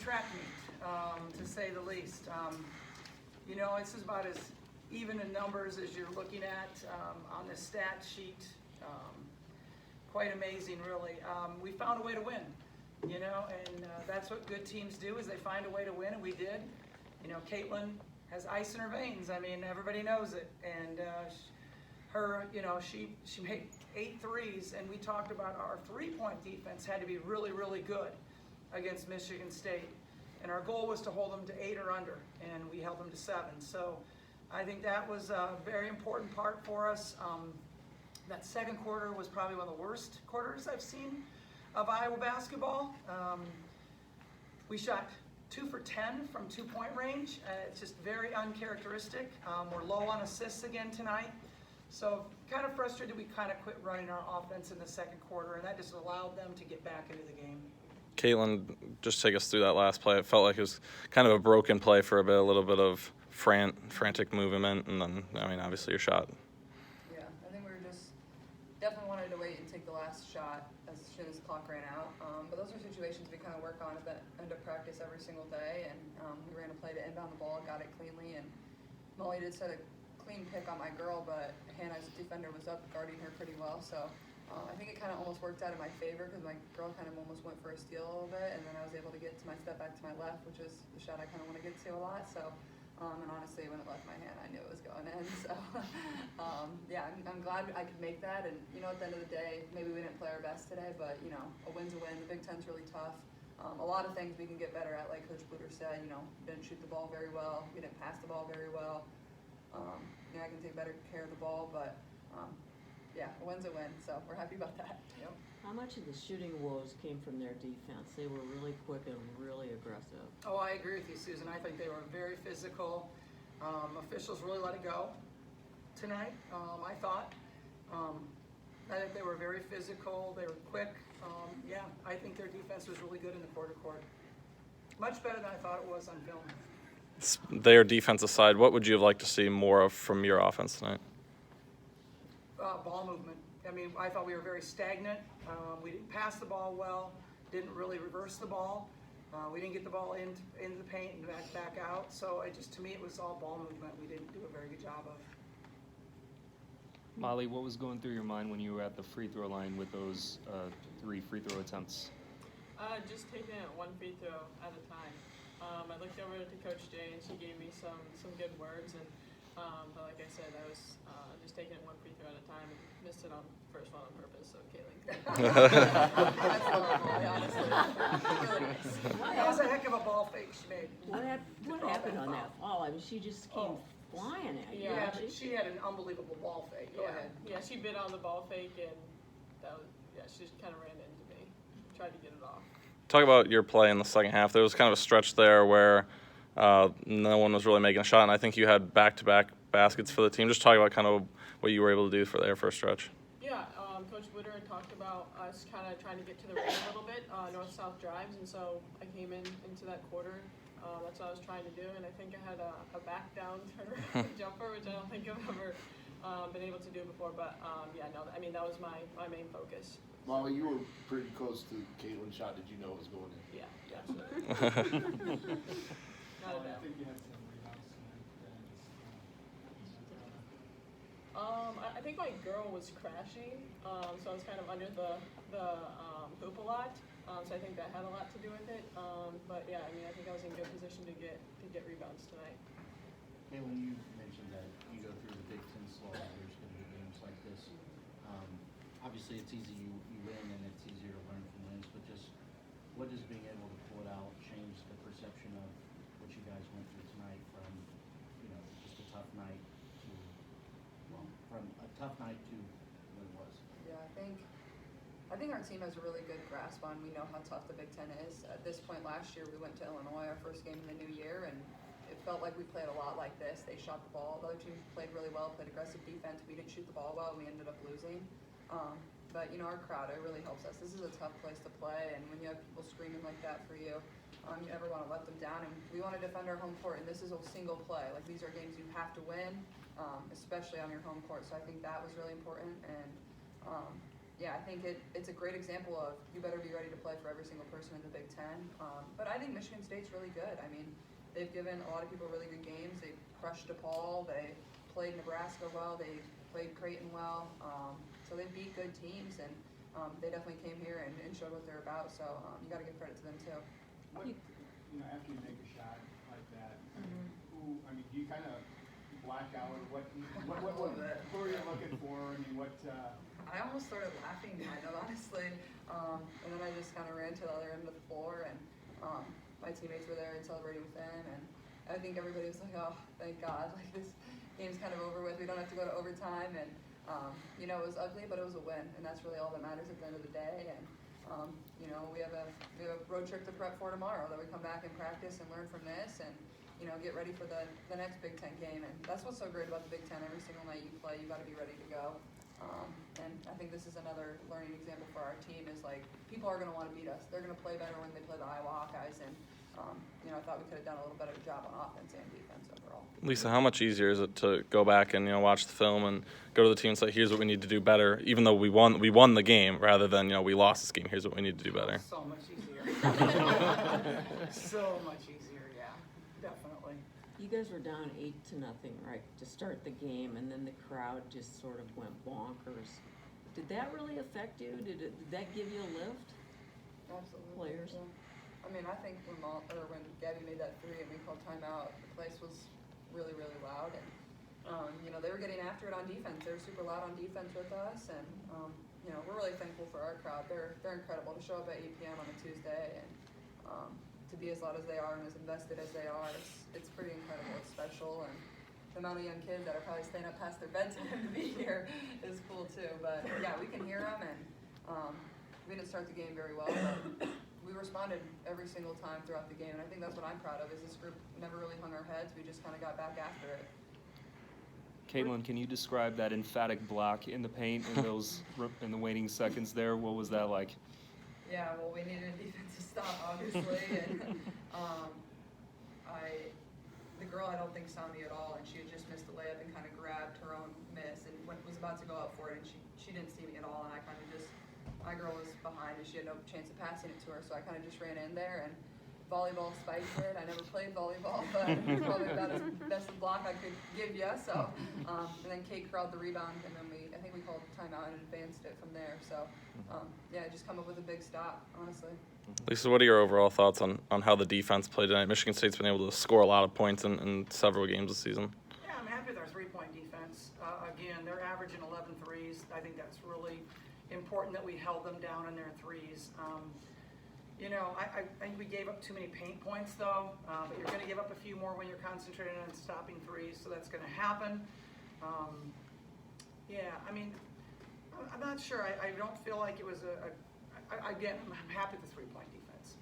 track meet, to say the least. This is about as even in numbers as you're looking at on this stat sheet. Quite amazing, really. We found a way to win, and that's what good teams do, is they find a way to win, and we did. Caitlin has ice in her veins. I mean, everybody knows it. And she made 8 threes, and we talked about our three-point defense had to be really, really good against Michigan State. And our goal was to hold them to 8 or under, and we held them to 7. So I think that was a very important part for us. That second quarter was probably one of the worst quarters I've seen of Iowa basketball. We shot 2 for 10 from 2-point range. It's just very uncharacteristic. We're low on assists again tonight. So kind of frustrated we kind of quit running our offense in the second quarter, and that just allowed them to get back into the game. Caitlin, just take us through that last play. It felt like it was kind of a broken play for a bit, a little bit of frantic movement, and then, obviously your shot. Yeah, I think we were just definitely wanted to wait and take the last shot as soon as the clock ran out. But those are situations we kind of work on at the end of practice every single day, and we ran a play to inbound the ball, got it cleanly, and Molly did set a clean pick on my girl, but Hannah's defender was up guarding her pretty well, so I think it kind of almost worked out in my favor because my girl kind of almost went for a steal a little bit, and then I was able to get to my step back to my left, which is the shot I kind of want to get to a lot. So, and honestly, when it left my hand, I knew it was going in. So, I'm glad I could make that. And at the end of the day, maybe we didn't play our best today, but a win's a win. The Big Ten's really tough. A lot of things we can get better at, like Coach Bluter said. Didn't shoot the ball very well. We didn't pass the ball very well. I can take better care of the ball, but. A win's a win, so we're happy about that. Yep. How much of the shooting woes came from their defense? They were really quick and really aggressive. Oh, I agree with you, Susan. I think they were very physical. Officials really let it go tonight, I thought. I think they were very physical. They were quick. I think their defense was really good in the quarter court. Much better than I thought it was on film. Their defensive side, what would you have liked to see more of from your offense tonight? Ball movement. I thought we were very stagnant. We didn't pass the ball well, didn't really reverse the ball. We didn't get the ball into the paint and back out. So to me, it was all ball movement we didn't do a very good job of. Molly, what was going through your mind when you were at the free throw line with those 3 free throw attempts? Just taking it one free throw at a time. I looked over to Coach Jay, and she gave me some good words, and but like I said, I was just taking it one free throw at a time and missed it on the first one on purpose, so Caitlin. That was a heck of a ball fake she made. What happened on that fall? She just came flying at you. Yeah, but she had an unbelievable ball fake. Go ahead. Yeah, she bit on the ball fake, and she just kind of ran into me, tried to get it off. Talk about your play in the second half. There was kind of a stretch there where no one was really making a shot, and I think you had back-to-back baskets for the team. Just talk about kind of what you were able to do for there for a stretch. Yeah, Coach Bluter had talked about us kind of trying to get to the rim a little bit, north-south drives, and so I came into that quarter. That's what I was trying to do, and I think I had a back-down turnaround jumper, which I don't think I've ever been able to do before. But that was my main focus. Molly, you were pretty close to Caitlin's shot. Did you know it was going in? Yeah, absolutely. Not a doubt. I think you had some rebounds tonight. I think my girl was crashing, so I was kind of under the hoop a lot. So I think that had a lot to do with it. But yeah, I think I was in good position to get rebounds tonight. Hey, when you mentioned that you go through the Big Ten slog, there's going to be games like this. Obviously, it's easy you win, and it's easier to learn from wins. But just what does being able to pull it out change the perception of what you guys went through tonight from just a tough night to what it was? Yeah, I think our team has a really good grasp on. We know how tough the Big Ten is. At this point last year, we went to Illinois, our first game in the new year, and it felt like we played a lot like this. They shot the ball. The other team played really well, played aggressive defense. We didn't shoot the ball well, and we ended up losing. But our crowd, it really helps us. This is a tough place to play, and when you have people screaming like that for you, you never want to let them down. And we want to defend our home court, and this is a single play. Like, these are games you have to win, especially on your home court. So I think that was really important. And yeah, I think it's a great example of you better be ready to play for every single person in the Big Ten. But I think Michigan State's really good. I mean, they've given a lot of people really good games. They crushed DePaul. They played Nebraska well. They played Creighton well. So they beat good teams, and they definitely came here and showed what they're about. So you got to give credit to them too. What, after you make a shot like that, who, I mean, do you kind of black out? What who are you looking for? I mean, what? I almost started laughing, kind of, honestly. And then I just kind of ran to the other end of the floor, and my teammates were there and celebrating with them. And I think everybody was like, oh, thank God, like this game's kind of over with. We don't have to go to overtime. And, it was ugly, but it was a win. And that's really all that matters at the end of the day. And, we have a road trip to prep for tomorrow that we come back and practice and learn from this and, get ready for the next Big Ten game. And that's what's so great about the Big Ten. Every single night you play, you got to be ready to go. And I think this is another learning example for our team is like people are going to want to beat us. They're going to play better when they play the Iowa Hawkeyes. And, I thought we could have done a little better job on offense and defense overall. Lisa, how much easier is it to go back and watch the film and go to the team and say, here's what we need to do better, even though we won the game, rather than we lost this game. Here's what we need to do better. So much easier. So much easier, yeah, definitely. You guys were down 8-0, right, to start the game, and then the crowd just sort of went bonkers. Did that really affect you? Did that give you a lift? Absolutely. Players? Yeah. I mean, I think when Gabby made that three and we called timeout, the place was really, really loud. And, they were getting after it on defense. They were super loud on defense with us. And, we're really thankful for our crowd. They're incredible to show up at 8 p.m. on a Tuesday and to be as loud as they are and as invested as they are. It's pretty incredible. It's special. And the amount of young kids that are probably staying up past their bedtime to be here is cool too. But, yeah, we can hear them. And we didn't start the game very well. But we responded every single time throughout the game, and I think that's what I'm proud of, is this group never really hung our heads. We just kind of got back after it. Caitlin, can you describe that emphatic block in the paint in in the waning seconds there? What was that like? Yeah, well, we needed a defensive stop, obviously, and the girl I don't think saw me at all, and she had just missed the layup and kind of grabbed her own miss and was about to go up for it, and she didn't see me at all, and I kind of just. My girl was behind and she had no chance of passing it to her, so I kind of just ran in there and volleyball spiked it. I never played volleyball, but it was probably about as best a block I could give you. So, and then Kate corralled the rebound, and then I think we called timeout and advanced it from there. So, just come up with a big stop, honestly. Lisa, what are your overall thoughts on how the defense played tonight? Michigan State's been able to score a lot of points in several games this season. Yeah, I'm happy with our three-point defense. Again, they're averaging 11 threes. I think that's really important that we held them down on their threes. I think we gave up too many paint points, though, but you're going to give up a few more when you're concentrating on stopping threes, so that's going to happen. I'm not sure. I don't feel like it was again, I'm happy with the three-point defense.